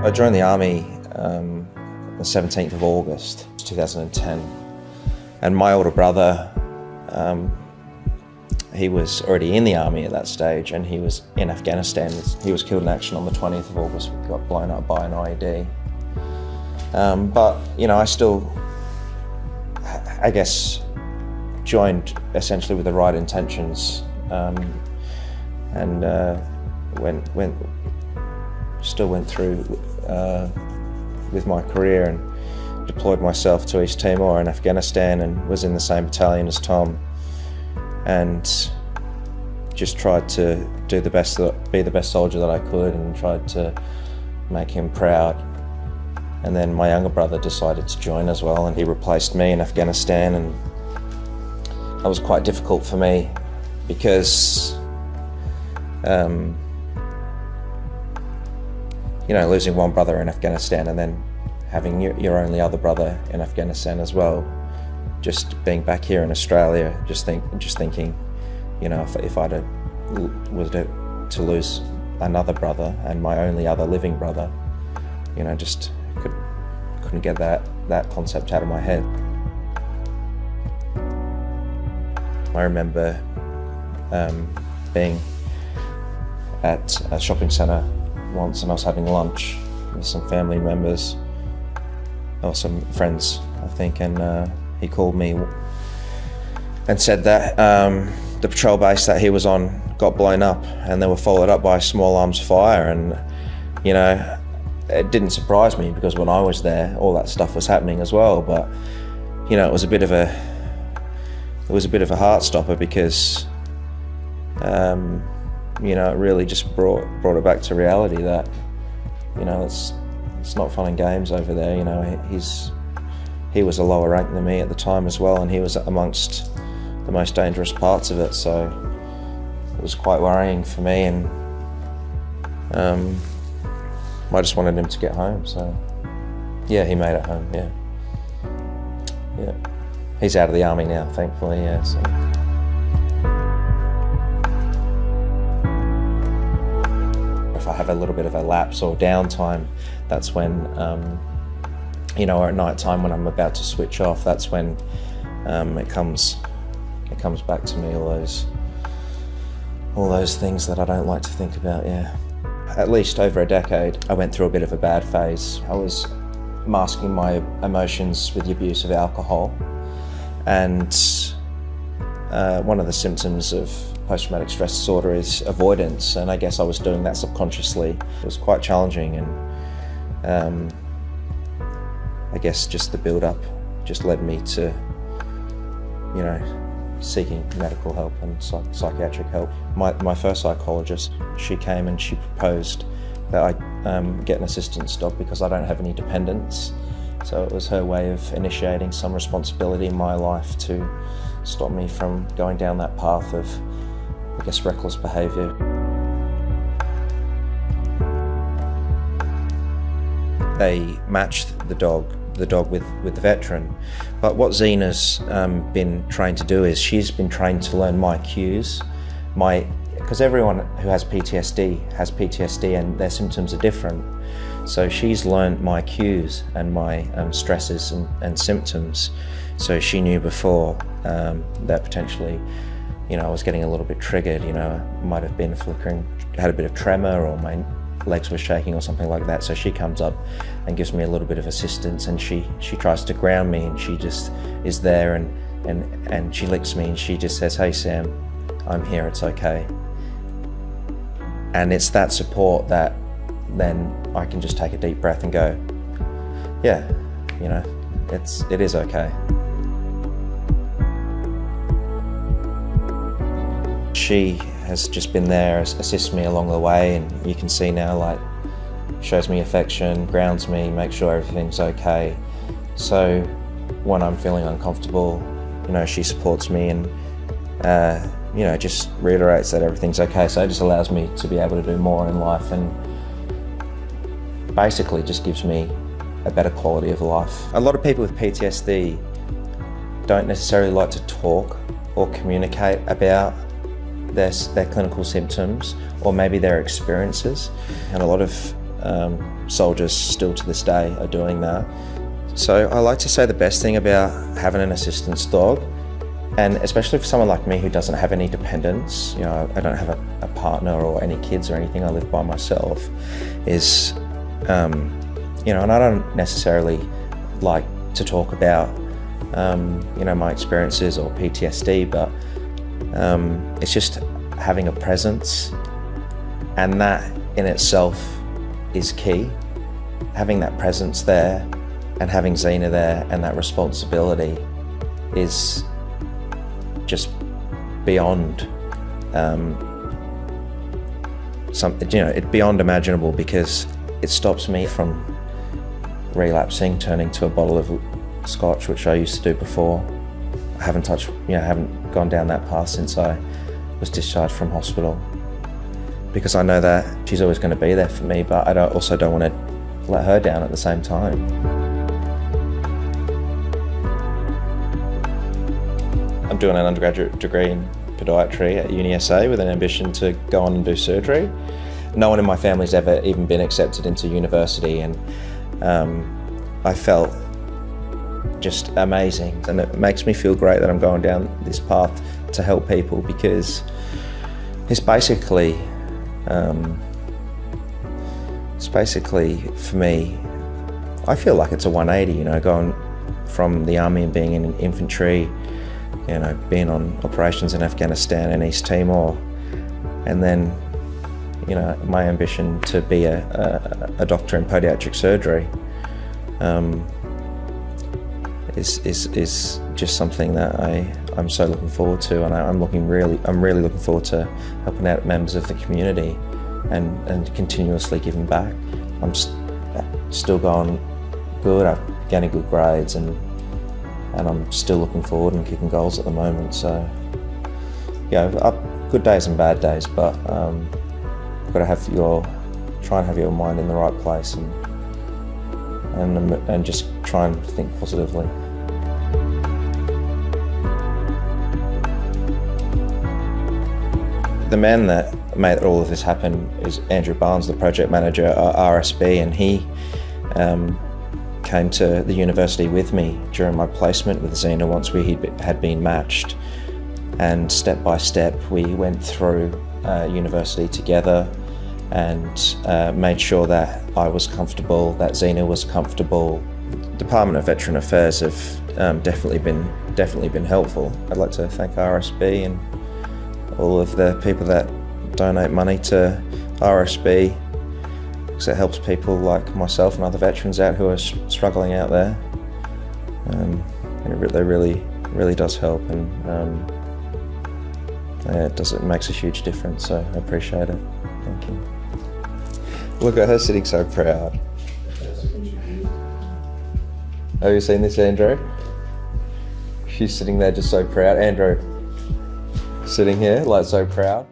I joined the Army the 17th of August 2010, and my older brother, he was already in the Army at that stage, and he was in Afghanistan. He was killed in action on the 20th of August, got blown up by an IED. But, you know, I still, I guess, joined essentially with the right intentions, and still went through with my career and deployed myself to East Timor and Afghanistan, and was in the same battalion as Tom, and just tried to do the best, be the best soldier that I could, and tried to make him proud. And then my younger brother decided to join as well, and he replaced me in Afghanistan, and that was quite difficult for me because you know, losing one brother in Afghanistan and then having your only other brother in Afghanistan as well, just being back here in Australia, just thinking, you know, if I was to lose another brother and my only other living brother, you know, just couldn't get that concept out of my head. I remember being at a shopping centre once, and I was having lunch with some family members, or some friends, I think, and he called me and said that the patrol base that he was on got blown up, and they were followed up by a small arms fire. And, you know, it didn't surprise me because when I was there, all that stuff was happening as well. But, you know, it was a bit of a heart stopper because, you know, it really just brought it back to reality that, you know, it's not fun and games over there. You know, he was a lower rank than me at the time as well, and he was amongst the most dangerous parts of it. So it was quite worrying for me, and I just wanted him to get home. So yeah, he made it home. Yeah, he's out of the Army now, thankfully. Yeah. So. If I have a little bit of a lapse or downtime, that's when, you know, or at night time when I'm about to switch off, that's when it comes back to me, all those things that I don't like to think about. Yeah. At least over a decade, I went through a bit of a bad phase. I was masking my emotions with the abuse of alcohol, and one of the symptoms of post-traumatic stress disorder is avoidance, and I guess I was doing that subconsciously. It was quite challenging, and I guess just the build-up just led me to, you know, seeking medical help and psychiatric help. My first psychologist, she came and she proposed that I get an assistance dog because I don't have any dependents. So it was her way of initiating some responsibility in my life to stop me from going down that path of, I guess, reckless behaviour. They matched the dog with the veteran. But what Zena's been trained to do is she's been trained to learn my cues. Because everyone who has PTSD and their symptoms are different. So she's learned my cues and my stresses and symptoms. So she knew before that potentially, you know, I was getting a little bit triggered, you know, might have been flickering, had a bit of tremor, or my legs were shaking or something like that. So she comes up and gives me a little bit of assistance, and she tries to ground me, and she just is there, and she licks me, and she just says, "Hey Sam, I'm here, it's okay." And it's that support that then I can just take a deep breath and go, yeah, you know, it is okay. She has just been there, assists me along the way, and you can see now, like, shows me affection, grounds me, makes sure everything's okay. So when I'm feeling uncomfortable, you know, she supports me and, you know, just reiterates that everything's okay. So it just allows me to be able to do more in life, and basically just gives me a better quality of life. A lot of people with PTSD don't necessarily like to talk or communicate about their clinical symptoms or maybe their experiences, and a lot of soldiers still to this day are doing that. So I like to say the best thing about having an assistance dog, and especially for someone like me who doesn't have any dependents, you know, I don't have a partner or any kids or anything, I live by myself, is, you know, and I don't necessarily like to talk about, you know, my experiences or PTSD, but it's just having a presence, and that in itself is key. Having that presence there and having Zena there and that responsibility is just beyond something, you know, it's beyond imaginable, because it stops me from relapsing, turning to a bottle of scotch, which I used to do before. I haven't touched, you know, I haven't gone down that path since I was discharged from hospital, because I know that she's always going to be there for me, but I also don't want to let her down at the same time. I'm doing an undergraduate degree in podiatry at UniSA with an ambition to go on and do surgery. No one in my family's ever even been accepted into university, and I felt just amazing, and it makes me feel great that I'm going down this path to help people, because it's basically for me, I feel like it's a 180, you know, going from the army and being in infantry, you know, being on operations in Afghanistan and East Timor, and then, you know, my ambition to be a doctor in podiatric surgery is just something that I'm so looking forward to, and I'm really looking forward to helping out members of the community and continuously giving back. I'm still going good. I'm getting good grades, and I'm still looking forward and kicking goals at the moment. So, yeah, good days and bad days, but you've got to try and have your mind in the right place, and just try and think positively. The man that made all of this happen is Andrew Barnes, the project manager at RSB, and he came to the university with me during my placement with Zena once we had been matched, and step by step we went through university together and made sure that I was comfortable, that Zena was comfortable. Department of Veteran Affairs have definitely been helpful. I'd like to thank RSB and all of the people that donate money to RSB, because it helps people like myself and other veterans out who are struggling out there. And it really does help, and it makes a huge difference, so I appreciate it. Thank you. Look at her sitting so proud. Have you seen this, Andrew? She's sitting there just so proud. Andrew, sitting here like so proud.